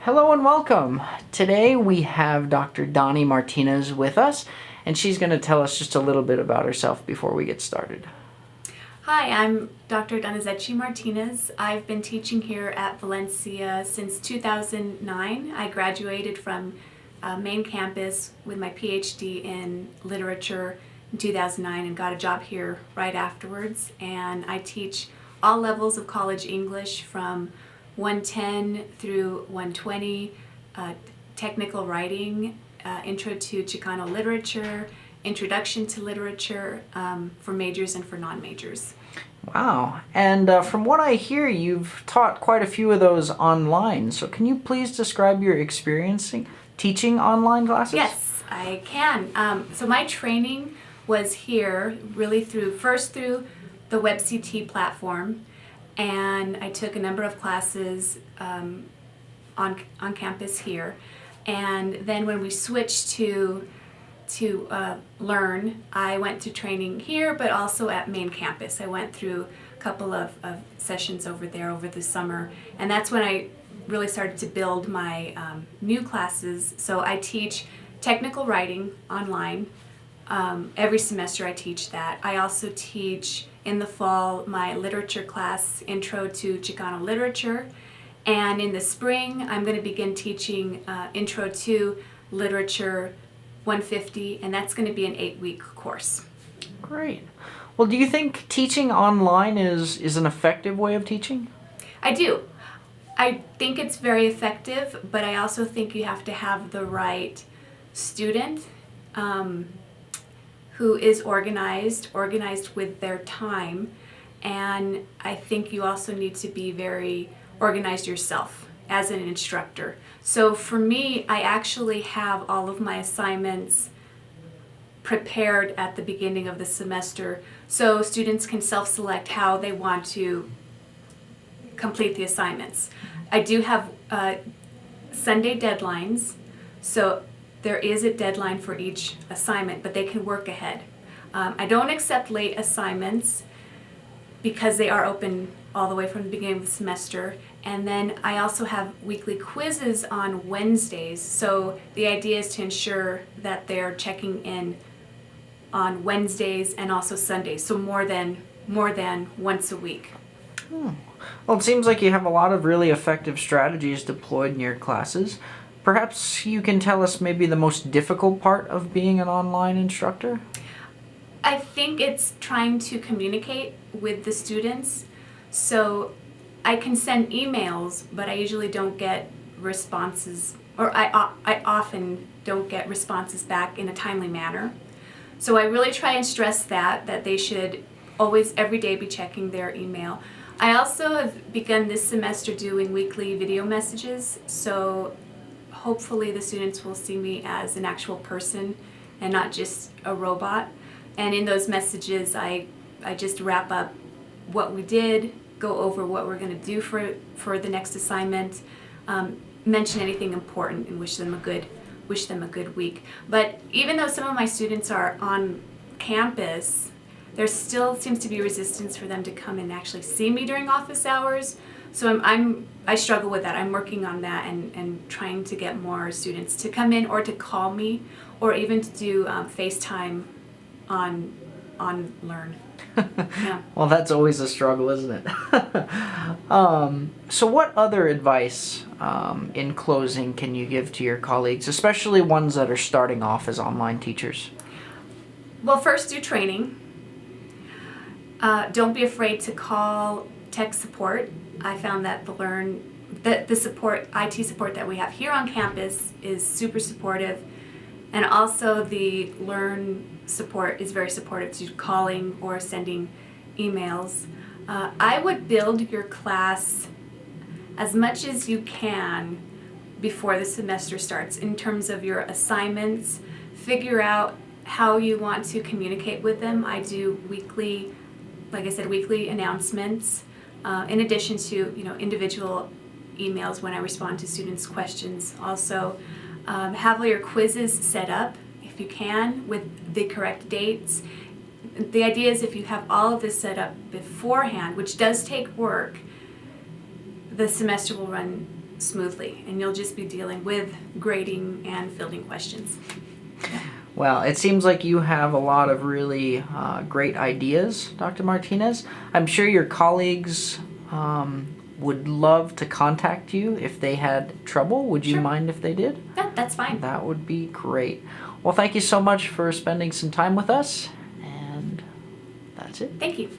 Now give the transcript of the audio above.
Hello and welcome. Today we have Dr. Dani Martinez with us, and she's going to tell us just a little bit about herself before we get started. Hi, I'm Dr. Dani Martinez. I've been teaching here at Valencia since 2009. I graduated from main campus with my PhD in literature in 2009 and got a job here right afterwards. And I teach all levels of college English from 110 through 120, technical writing, intro to Chicano literature, introduction to literature for majors and for non-majors. Wow. And from what I hear, you've taught quite a few of those online. So can you please describe your experience teaching online classes? Yes, I can. So my training was here really first through the WebCT platform, and I took a number of classes on campus here. And then when we switched to learn, I went to training here, but also at main campus. I went through a couple of sessions over there over the summer, and that's when I really started to build my new classes. So I teach technical writing online. Every semester I teach that. I also teach in the fall my literature class, Intro to Chicano Literature, and in the spring I'm going to begin teaching Intro to Literature 150, and that's going to be an 8-week course. Great. Well, do you think teaching online is an effective way of teaching? I do. I think it's very effective, but I also think you have to have the right student who is organized with their time, and I think you also need to be very organized yourself as an instructor. So for me, I actually have all of my assignments prepared at the beginning of the semester, so students can self-select how they want to complete the assignments. I do have Sunday deadlines, so there is a deadline for each assignment, but they can work ahead. I don't accept late assignments because they are open all the way from the beginning of the semester. And then I also have weekly quizzes on Wednesdays, so the idea is to ensure that they're checking in on Wednesdays and also Sundays, so more than once a week. Well, it seems like you have a lot of really effective strategies deployed in your classes. Perhaps you can tell us maybe the most difficult part of being an online instructor? I think it's trying to communicate with the students. So I can send emails, but I usually don't get responses, or I often don't get responses back in a timely manner. So I really try and stress that they should always, every day, be checking their email. I also have begun this semester doing weekly video messages, so hopefully the students will see me as an actual person and not just a robot. And in those messages, I just wrap up what we did, go over what we're going to do for the next assignment, mention anything important, and wish them a good week. But even though some of my students are on campus, there still seems to be resistance for them to come and actually see me during office hours. So I struggle with that. I'm working on that and trying to get more students to come in or to call me, or even to do FaceTime on Learn. Yeah. Well, that's always a struggle, isn't it? So what other advice in closing can you give to your colleagues, especially ones that are starting off as online teachers? Well, first, do training. Don't be afraid to call tech support. I found that the support, IT support that we have here on campus is super supportive, and also the Learn support is very supportive to calling or sending emails. I would build your class as much as you can before the semester starts in terms of your assignments. Figure out how you want to communicate with them. I do weekly, like I said, weekly announcements, in addition to individual emails when I respond to students' questions. Also, have all your quizzes set up if you can with the correct dates. The idea is if you have all of this set up beforehand, which does take work, the semester will run smoothly, and you'll just be dealing with grading and fielding questions. Well, it seems like you have a lot of really great ideas, Dr. Martinez. I'm sure your colleagues would love to contact you if they had trouble. Would you Sure. mind if they did? Yeah, that's fine. That would be great. Well, thank you so much for spending some time with us, and that's it. Thank you.